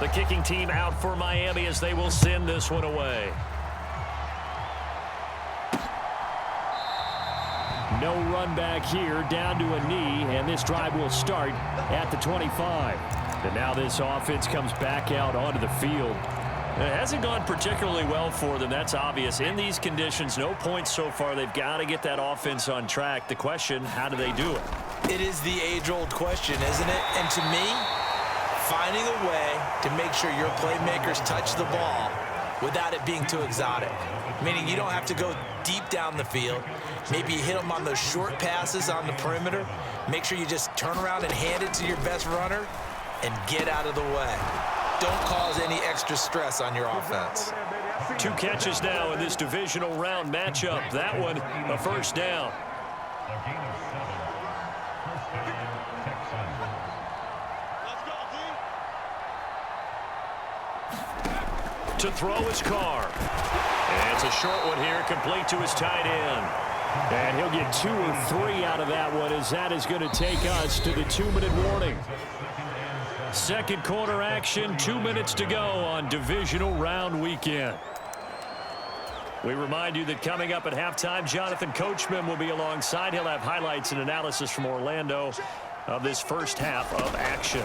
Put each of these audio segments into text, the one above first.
The kicking team out for Miami as they will send this one away. No run back here, down to a knee, and this drive will start at the 25. And now this offense comes back out onto the field. It hasn't gone particularly well for them, that's obvious. In these conditions, no points so far. They've got to get that offense on track. The question, how do they do it? It is the age-old question, isn't it? And to me, finding a way to make sure your playmakers touch the ball without it being too exotic. Meaning you don't have to go deep down the field. Maybe you hit them on those short passes on the perimeter. Make sure you just turn around and hand it to your best runner and get out of the way. Don't cause any extra stress on your offense. 2 catches now in this divisional round matchup. That one, a first down. To throw his Carr. And it's a short one here, complete to his tight end. And he'll get 2 or 3 out of that one, as that is going to take us to the 2-minute warning. Second quarter action, 2 minutes to go on divisional round weekend. We remind you that coming up at halftime, Jonathan Coachman will be alongside. He'll have highlights and analysis from Orlando of this first half of action.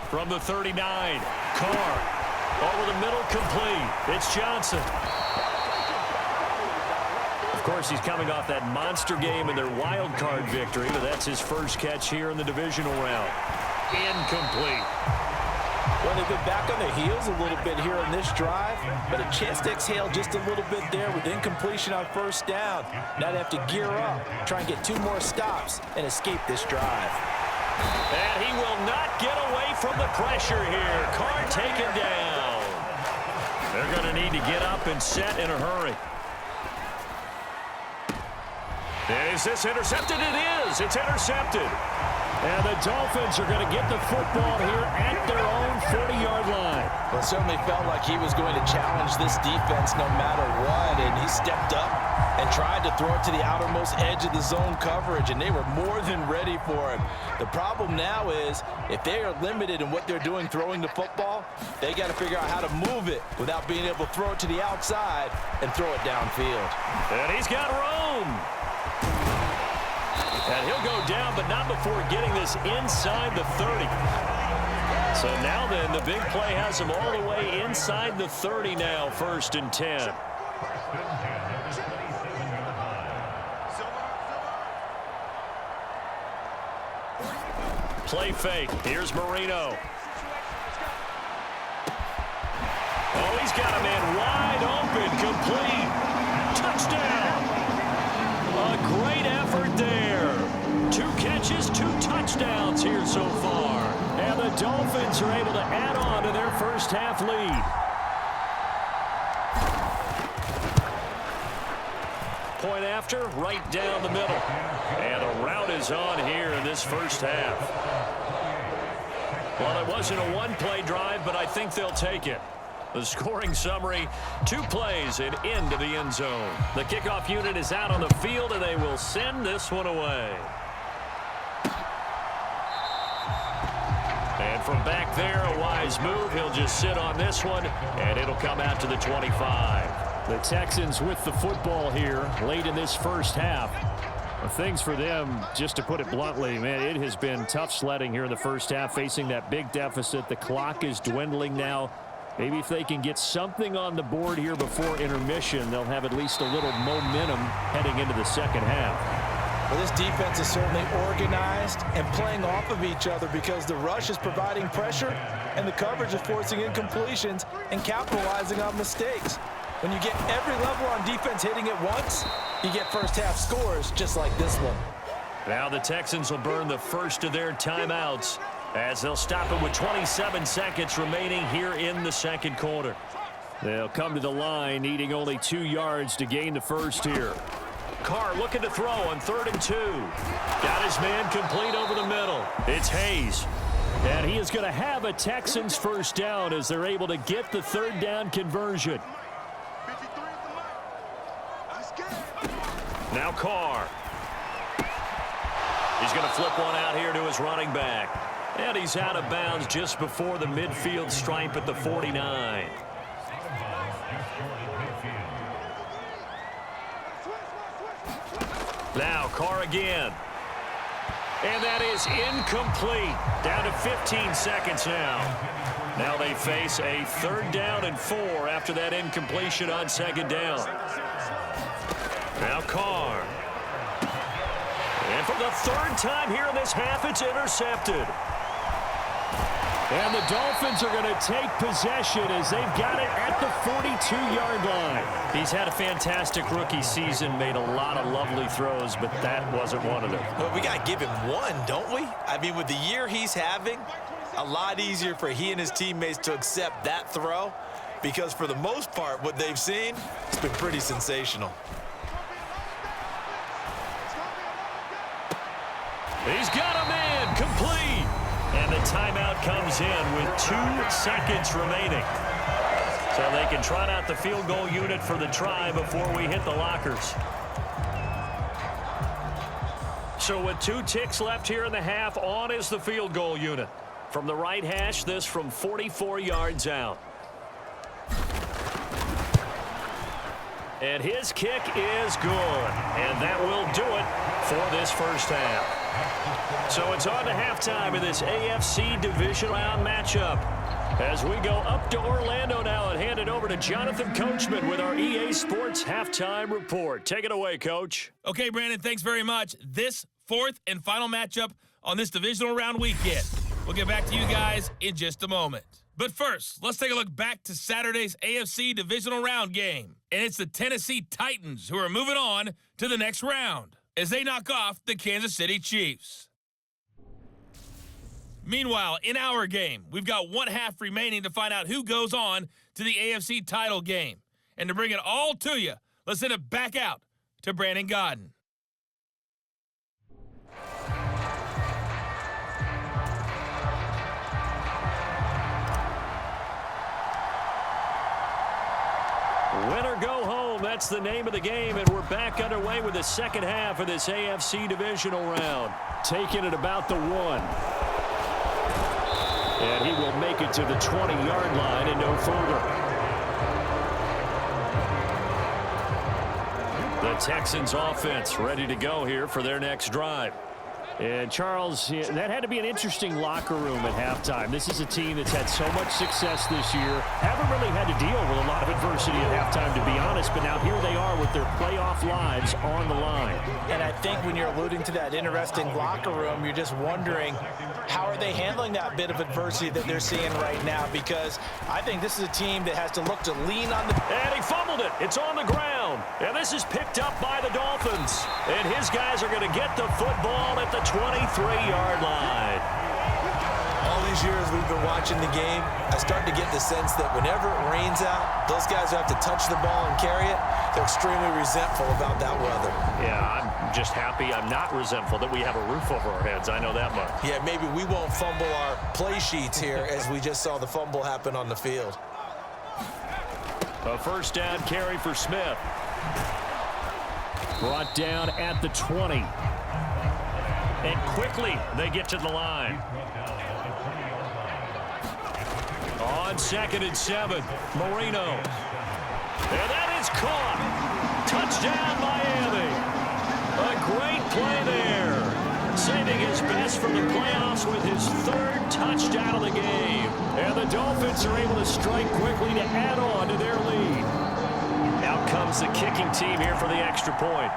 From the 39, Carr over the middle, complete. It's Johnson. Of course, he's coming off that monster game in their wild card victory, but that's his first catch here in the divisional round. Incomplete. Well, they've been back on their heels a little bit here in this drive, but a chance to exhale just a little bit there with incompletion on first down. Now they have to gear up, try and get 2 more stops, and escape this drive. And he will not get away from the pressure here. Carr taken down. They're going to need to get up and set in a hurry. And is this intercepted? It is. It's intercepted. And the Dolphins are going to get the football here at their own 40-yard line. Well, it certainly felt like he was going to challenge this defense no matter what, and he stepped up and tried to throw it to the outermost edge of the zone coverage, and they were more than ready for him. The problem now is if they are limited in what they're doing throwing the football, they got to figure out how to move it without being able to throw it to the outside and throw it downfield. And he's got room. And he'll go down, but not before getting this inside the 30. So now then, the big play has him all the way inside the 30 now, 1st and 10. Play fake. Here's Marino. Oh, he's got a man wide open, complete. Touchdown. A great effort there. 2 catches, 2 touchdowns here so far. And the Dolphins are able to add on to their first half lead. Point after, right down the middle. And the route is on here in this first half. Well, it wasn't a one-play drive, but I think they'll take it. The scoring summary, 2 plays and into the end zone. The kickoff unit is out on the field, and they will send this one away. And from back there, a wise move. He'll just sit on this one, and it'll come out to the 25. The Texans with the football here late in this first half. Things for them, just to put it bluntly, man, it has been tough sledding here in the first half, facing that big deficit. The clock is dwindling now. Maybe if they can get something on the board here before intermission, they'll have at least a little momentum heading into the second half. Well, this defense is certainly organized and playing off of each other because the rush is providing pressure and the coverage is forcing incompletions and capitalizing on mistakes. When you get every level on defense hitting at once, you get first half scores just like this one. Now the Texans will burn the first of their timeouts as they'll stop it with 27 seconds remaining here in the second quarter. They'll come to the line needing only 2 yards to gain the first here. Carr looking to throw on 3rd and 2. Got his man complete over the middle. It's Hayes. And he is going to have a Texans first down as they're able to get the 3rd down conversion. Now Carr. He's going to flip one out here to his running back. And he's out of bounds just before the midfield stripe at the 49. Now Carr again. And that is incomplete. Down to 15 seconds now. Now they face a 3rd down and 4 after that incompletion on 2nd down. Now Carr. And for the 3rd time here in this half, it's intercepted. And the Dolphins are going to take possession as they've got it at the 42-yard line. He's had a fantastic rookie season, made a lot of lovely throws, but that wasn't one of them. Well, we got to give him one, don't we? I mean, with the year he's having, a lot easier for he and his teammates to accept that throw because for the most part, what they've seen, it's been pretty sensational. He's got a man complete. And the timeout comes in with 2 seconds remaining. So they can trot out the field goal unit for the try before we hit the lockers. So with 2 ticks left here in the half, on is the field goal unit. From the right hash, this from 44 yards out. And his kick is good. And that will do it for this first half. So it's on to halftime in this AFC Division Round matchup. As we go up to Orlando now and hand it over to Jonathan Coachman with our EA Sports Halftime Report. Take it away, Coach. Okay, Brandon, thanks very much. This 4th and final matchup on this divisional round weekend. We'll get back to you guys in just a moment. But first, let's take a look back to Saturday's AFC Divisional Round game. And it's the Tennessee Titans who are moving on to the next round as they knock off the Kansas City Chiefs. Meanwhile, in our game, we've got 1 half remaining to find out who goes on to the AFC title game. And to bring it all to you, let's send it back out to Brandon Godden. Win or go home, that's the name of the game, and we're back underway with the second half of this AFC divisional round. Taking it about the 1. And he will make it to the 20-yard line and no further. The Texans offense ready to go here for their next drive. And, Charles, that had to be an interesting locker room at halftime. This is a team that's had so much success this year. Haven't really had to deal with a lot of adversity at halftime, to be honest. But now here they are with their playoff lives on the line. And I think when you're alluding to that interesting locker room, you're just wondering how are they handling that bit of adversity that they're seeing right now? Because I think this is a team that has to look to lean on the... And he fumbled it. It's on the ground. And this is picked up by the Dolphins. And his guys are going to get the football at the 23-yard line. All these years we've been watching the game, I start to get the sense that whenever it rains out, those guys who have to touch the ball and carry it, they're extremely resentful about that weather. Yeah, I'm just happy I'm not resentful that we have a roof over our heads. I know that much. Yeah, maybe we won't fumble our play sheets here as we just saw the fumble happen on the field. A first down carry for Smith. Brought down at the 20. And quickly they get to the line. On 2nd and 7, Marino. And that is caught. Touchdown, Miami. A great play there. Saving his best from the playoffs with his 3rd touchdown of the game. And the Dolphins are able to strike quickly to add on to their lead. Out comes the kicking team here for the extra point.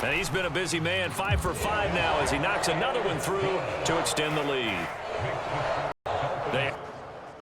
And he's been a busy man, 5 for 5 now as he knocks another one through to extend the lead.